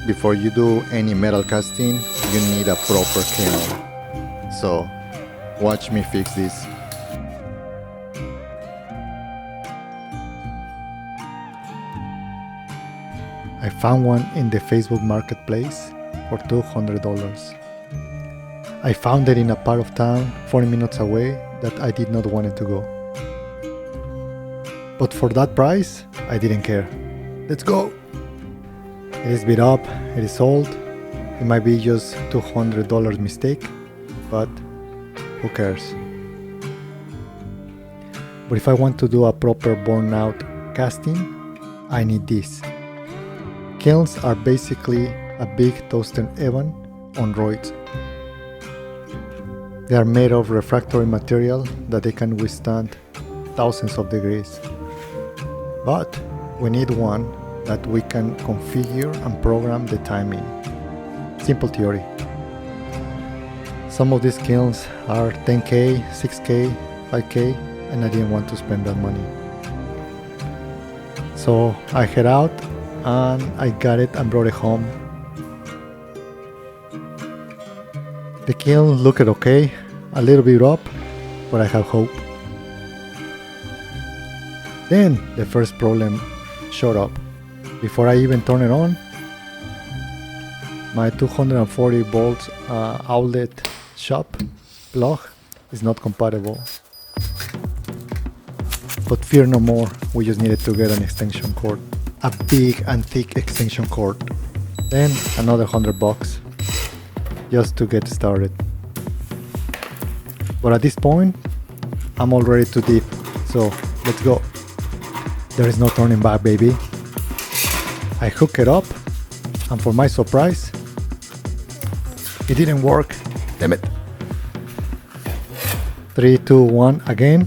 Before you do any metal casting, you need a proper kiln. So, watch me fix this. I found one in the Facebook marketplace for $200. I found it in a part of town 40 minutes away that I did not want it to go. But for that price, I didn't care. Let's go! It is beat up, it is old, it might be just $200 mistake, but who cares? But if I want to do a proper burnout casting, I need this. Kilns are basically a big toaster oven on roids. They are made of refractory material that they can withstand thousands of degrees. But we need one that we can configure and program the timing. Simple theory. Some of these kilns are 10K, 6K, 5K, and I didn't want to spend that money. So I head out and I got it and brought it home. The kiln looked okay, a little bit up, but I have hope. Then the first problem showed up. Before I even turn it on, my 240 volts outlet shop plug is not compatible. But fear no more, we just needed to get an extension cord. A big and thick extension cord. Then another $100 just to get started. But at this point, I'm already too deep, so let's go. There is no turning back, baby. I hook it up, and for my surprise, it didn't work. Damn it. 3, 2, 1 again,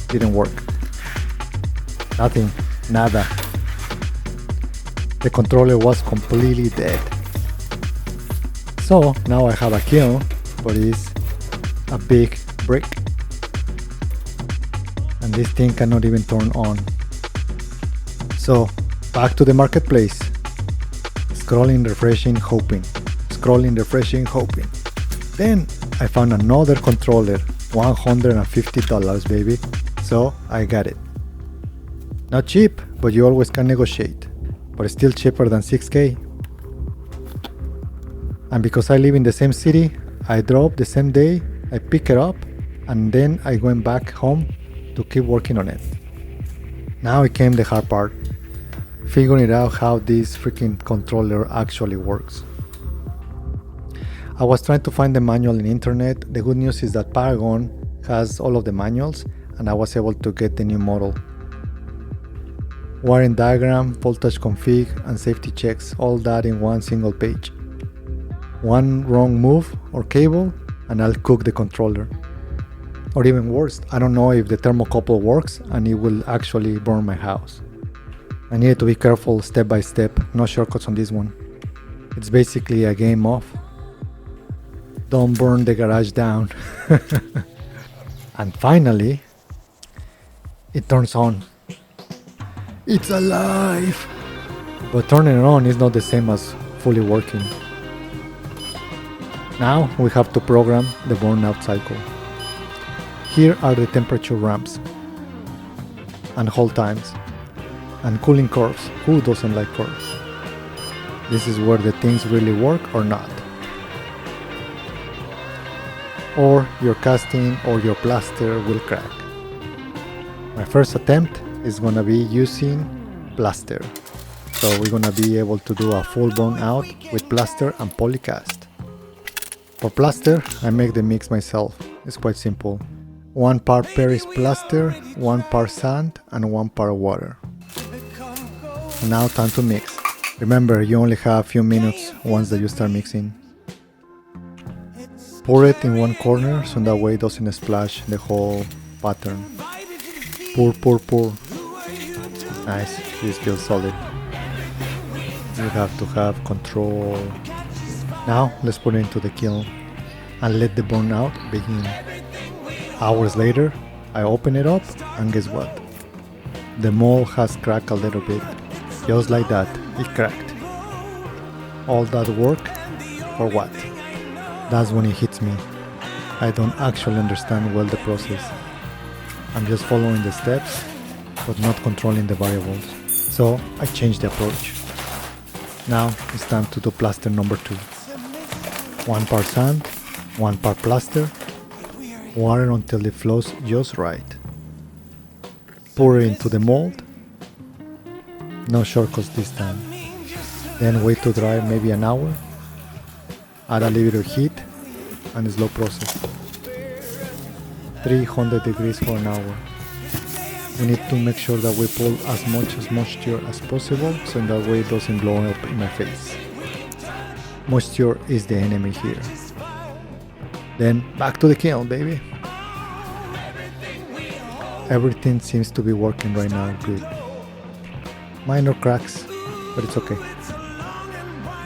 didn't work. Nothing, nada. The controller was completely dead. So now I have a kiln, but it's a big brick. And this thing cannot even turn on. So back to the marketplace. Scrolling, refreshing, hoping. Scrolling, refreshing, hoping. Then I found another controller, $150, baby. So I got it. Not cheap, but you always can negotiate. But it's still cheaper than 6K. And because I live in the same city, I drove the same day, I pick it up, and then I went back home to keep working on it. Now it came the hard part. Figuring out how this freaking controller actually works. I was trying to find the manual in internet. The good news is that Paragon has all of the manuals, and I was able to get the new model. Wiring diagram, voltage config, and safety checks, all that in one single page. One wrong move or cable, and I'll cook the controller. Or even worse, I don't know if the thermocouple works and it will actually burn my house. I needed to be careful step by step, no shortcuts on this one. It's basically a game of don't burn the garage down. And finally, it turns on. It's alive! But turning it on is not the same as fully working. Now we have to program the burnout cycle. Here are the temperature ramps and hold times and cooling curves. Who doesn't like curves? This is where the things really work or not. Or your casting or your plaster will crack. My first attempt is gonna be using plaster. So we're gonna be able to do a full burnout with plaster and polycast. For plaster, I make the mix myself. It's quite simple. 1 part Paris plaster, 1 part sand, and 1 part water. And now time to mix. Remember, you only have a few minutes once that you start mixing. Pour it in one corner so that way it doesn't splash the whole pattern. Pour, pour, pour. Nice, this feels solid. You have to have control. Now let's put it into the kiln and let the burnout begin. Hours later, I open it up and guess what? The mold has cracked a little bit. Just like that, it cracked. All that work for what? That's when it hits me. I don't actually understand well the process. I'm just following the steps, but not controlling the variables. So I changed the approach. Now it's time to do plaster number 2. 1 part sand, 1 part plaster, water until it flows just right. Pour it into the mold. No shortcuts this time. Then wait to dry maybe an hour. Add a little bit of heat and a slow process. 300 degrees for an hour. We need to make sure that we pull as much moisture as possible, so in that way it doesn't blow up in my face. Moisture is the enemy here. Then back to the kiln, baby. Everything seems to be working right now good. Minor cracks, but it's okay.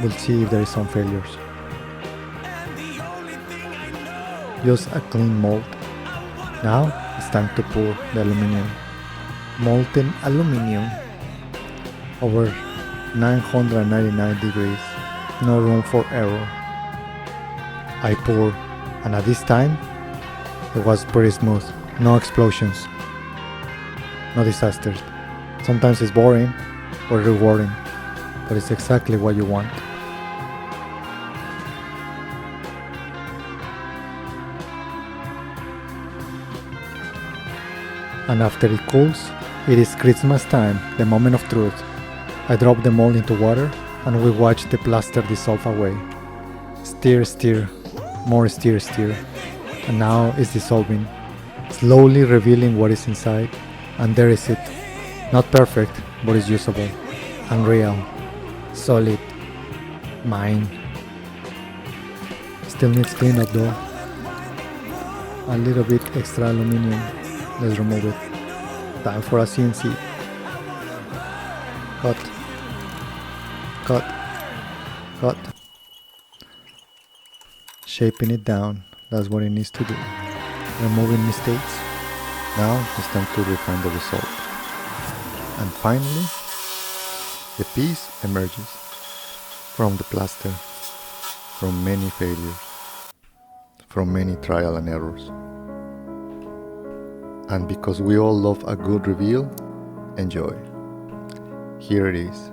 We'll see if there is some failures. Just a clean mold. Now it's time to pour the aluminum. Molten aluminum over 999 degrees. No room for error. I pour, and at this time it was pretty smooth. No explosions, no disasters. Sometimes it's boring or rewarding, but it's exactly what you want. And after it cools, it is Christmas time, the moment of truth. I drop the mold into water and we watch the plaster dissolve away. Stir, stir, more stir, stir. And now it's dissolving, slowly revealing what is inside. And there is it. Not perfect, but it's usable. Unreal. Solid. Mine. Still needs cleanup though. A little bit extra aluminum. Let's remove it. Time for a CNC. Cut. Cut. Cut. Shaping it down. That's what it needs to do. Removing mistakes. Now it's time to refine the result. And finally, the piece emerges from the plaster, from many failures, from many trial and errors. And because we all love a good reveal, enjoy. Here it is.